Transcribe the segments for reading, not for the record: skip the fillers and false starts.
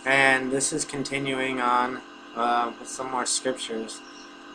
And this is continuing on with some more scriptures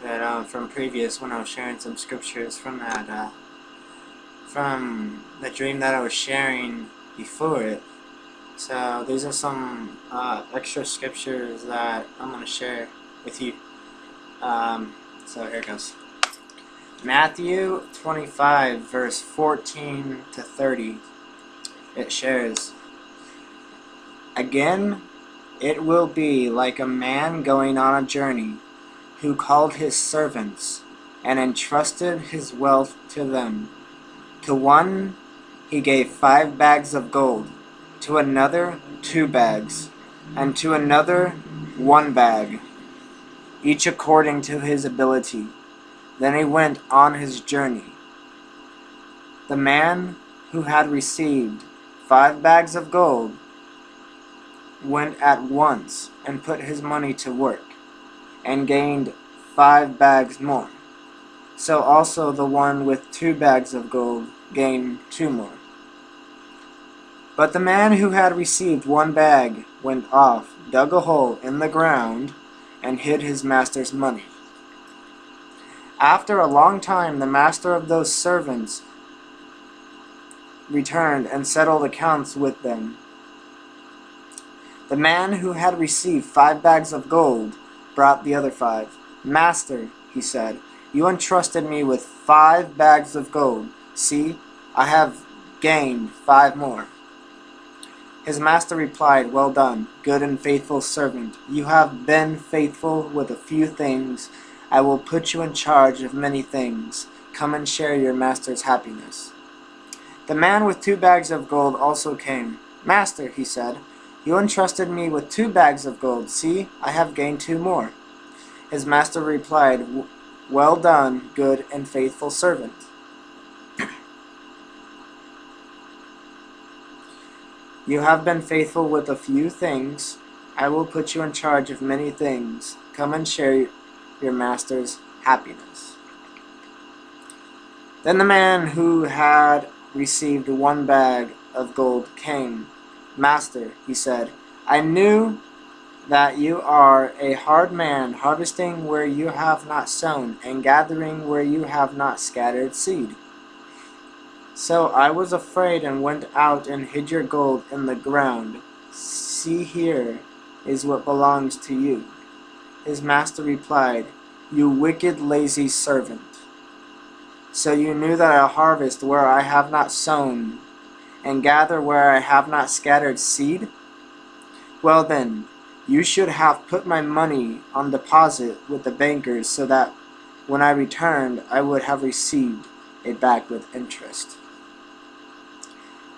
that from previous, when I was sharing some scriptures from that from the dream that I was sharing before it. So these are some extra scriptures that I'm going to share with you. So here it goes. Matthew 25 verse 14 to 30. It shares, "Again, it will be like a man going on a journey, who called his servants, and entrusted his wealth to them. To one he gave 5 bags of gold, to another 2 bags, and to another 1 bag, each according to his ability. Then he went on his journey. The man who had received 5 bags of gold went at once and put his money to work, and gained 5 bags more. So also the one with 2 bags of gold gained 2 more. But the man who had received 1 bag went off, dug a hole in the ground, and hid his master's money. After a long time the master of those servants returned and settled accounts with them. The man who had received 5 bags of gold brought the other 5. 'Master,' he said, 'you entrusted me with 5 bags of gold. See, I have gained 5 more.' His master replied, 'Well done, good and faithful servant. You have been faithful with a few things. I will put you in charge of many things. Come and share your master's happiness.' The man with 2 bags of gold also came. 'Master,' he said, 'you entrusted me with 2 bags of gold. See, I have gained 2 more.' His master replied, 'Well done, good and faithful servant. You have been faithful with a few things. I will put you in charge of many things. Come and share your master's happiness.' Then the man who had received 1 bag of gold came. 'Master,' he said, 'I knew that you are a hard man, harvesting where you have not sown, and gathering where you have not scattered seed. So I was afraid and went out and hid your gold in the ground. See, here is what belongs to you.' His master replied, 'You wicked, lazy servant. So you knew that I harvest where I have not sown, and gather where I have not scattered seed? Well then, you should have put my money on deposit with the bankers, so that when I returned I would have received it back with interest.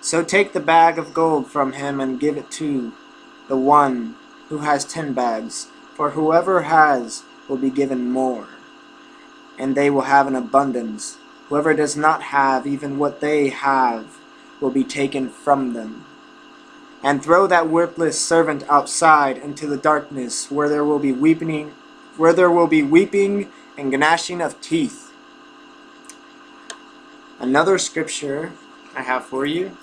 So take the bag of gold from him and give it to the one who has 10 bags, for whoever has will be given more, and they will have an abundance. Whoever does not have even what they have will be taken from them. And throw that worthless servant outside into the darkness, where there will be weeping and gnashing of teeth." Another scripture I have for you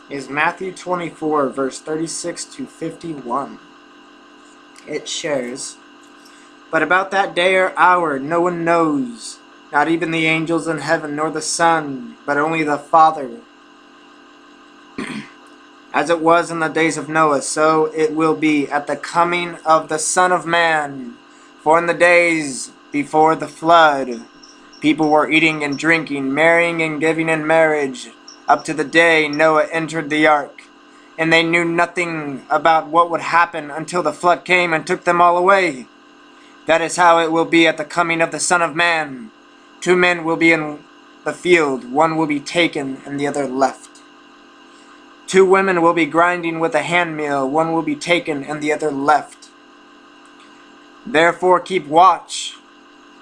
is Matthew 24 verse 36 to 51. It shares, "But about that day or hour no one knows, not even the angels in heaven, nor the Son, but only the Father. As it was in the days of Noah, so it will be at the coming of the Son of Man. For in the days before the flood, people were eating and drinking, marrying and giving in marriage, up to the day Noah entered the ark. And they knew nothing about what would happen until the flood came and took them all away. That is how it will be at the coming of the Son of Man. 2 men will be in the field, one will be taken and the other left. 2 women will be grinding with a handmill, one will be taken and the other left. Therefore keep watch,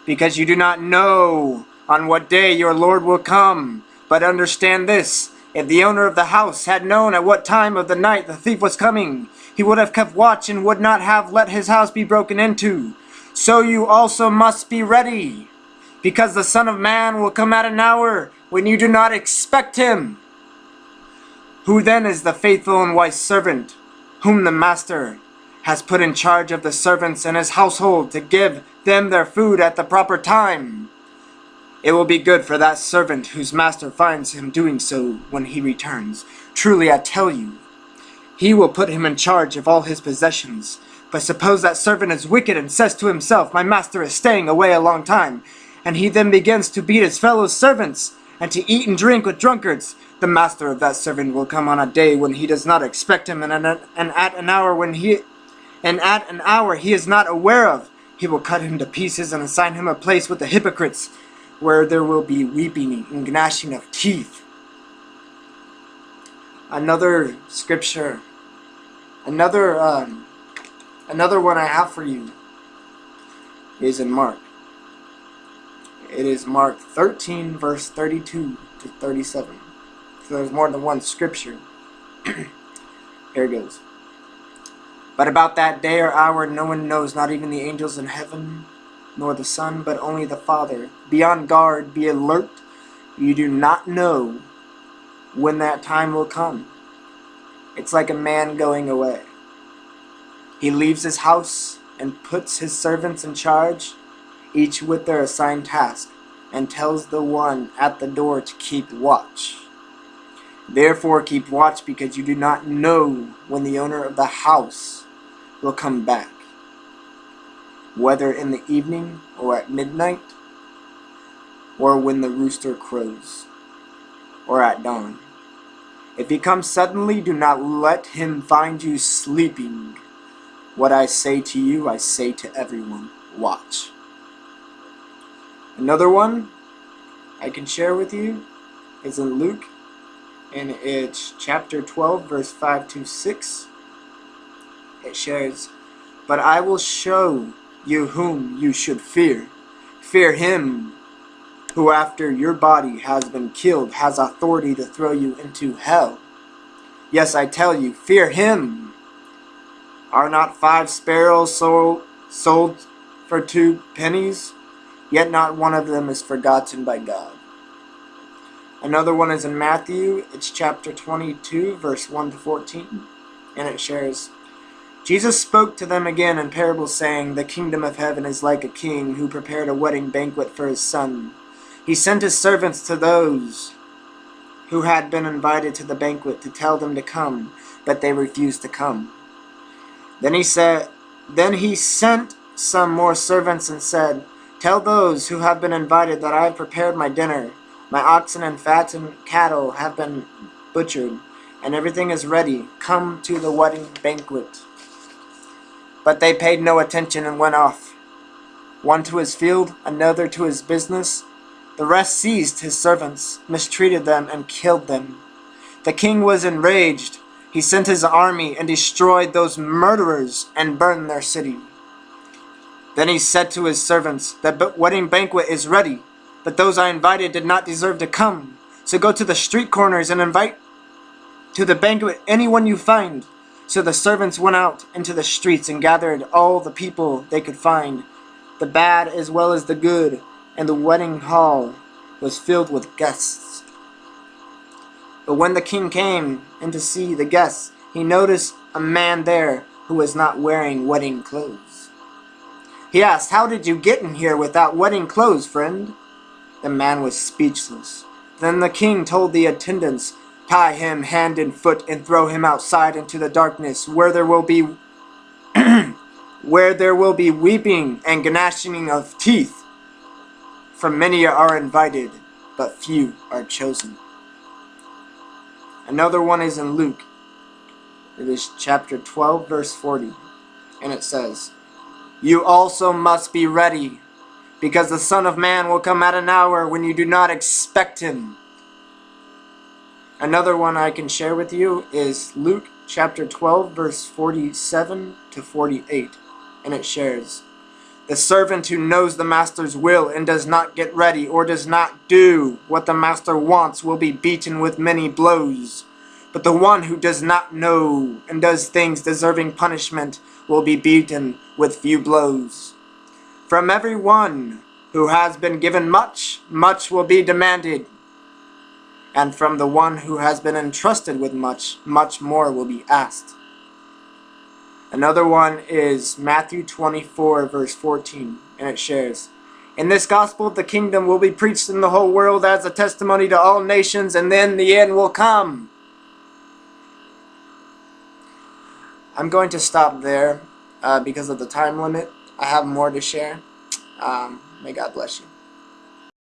because you do not know on what day your Lord will come. But understand this, if the owner of the house had known at what time of the night the thief was coming, he would have kept watch and would not have let his house be broken into. So you also must be ready, because the Son of Man will come at an hour when you do not expect him. Who then is the faithful and wise servant, whom the master, has put in charge of the servants in his household to give them their food at the proper time. It will be good for that servant whose master finds him doing so when he returns. Truly I tell you, he will put him in charge of all his possessions. But suppose that servant is wicked and says to himself, my master is staying away a long time, and he then begins to beat his fellow servants and to eat and drink with drunkards. The master of that servant will come on a day when he does not expect him, and at an hour he is not aware of. He will cut him to pieces and assign him a place with the hypocrites, where there will be weeping and gnashing of teeth. Another scripture, another one I have for you is in Mark. It is Mark 13, verse 32 to 37. So there's more than one scripture. Here it goes. But about that day or hour no one knows, not even the angels in heaven, nor the Son, but only the Father. Be on guard, be alert. You do not know when that time will come. It's like a man going away. He leaves his house and puts his servants in charge, each with their assigned task, and tells the one at the door to keep watch. Therefore keep watch, because you do not know when the owner of the house will come back, whether in the evening or at midnight, or when the rooster crows, or at dawn. If he comes suddenly, do not let him find you sleeping. What I say to you, I say to everyone, watch. Another one I can share with you is in Luke, and it's chapter 12, verse 5 to 6. It shares, but I will show you whom you should fear. Fear him who after your body has been killed has authority to throw you into hell. Yes, I tell you, fear him. Are not 5 sparrows sold for 2 pennies? Yet not one of them is forgotten by God. Another one is in Matthew. It's chapter 22, verse 1 to 14. And it shares, Jesus spoke to them again in parables, saying, the kingdom of heaven is like a king who prepared a wedding banquet for his son. He sent his servants to those who had been invited to the banquet to tell them to come, but they refused to come. Then he sent some more servants and said, tell those who have been invited that I have prepared my dinner. My oxen and fattened cattle have been butchered, and everything is ready. Come to the wedding banquet. But they paid no attention and went off, one to his field, another to his business. The rest seized his servants, mistreated them, and killed them. The king was enraged. He sent his army and destroyed those murderers and burned their city. Then he said to his servants, the wedding banquet is ready, but those I invited did not deserve to come. So go to the street corners and invite to the banquet anyone you find. So the servants went out into the streets and gathered all the people they could find, the bad as well as the good, and the wedding hall was filled with guests. But when the king came in to see the guests, he noticed a man there who was not wearing wedding clothes. He asked, how did you get in here without wedding clothes, friend? The man was speechless. Then the king told the attendants, tie him hand and foot and throw him outside into the darkness, where there will be weeping and gnashing of teeth. For many are invited, but few are chosen. Another one is in Luke. It is chapter 12, verse 40. And it says, you also must be ready, because the Son of Man will come at an hour when you do not expect him. Another one I can share with you is Luke chapter 12, verse 47 to 48. And it shares, the servant who knows the master's will and does not get ready or does not do what the master wants will be beaten with many blows. But the one who does not know and does things deserving punishment will be beaten with few blows. From everyone who has been given much, much will be demanded. And from the one who has been entrusted with much, much more will be asked. Another one is Matthew 24, verse 14, and it shares, "In this gospel of the kingdom will be preached in the whole world as a testimony to all nations, and then the end will come." I'm going to stop there because of the time limit. I have more to share. May God bless you.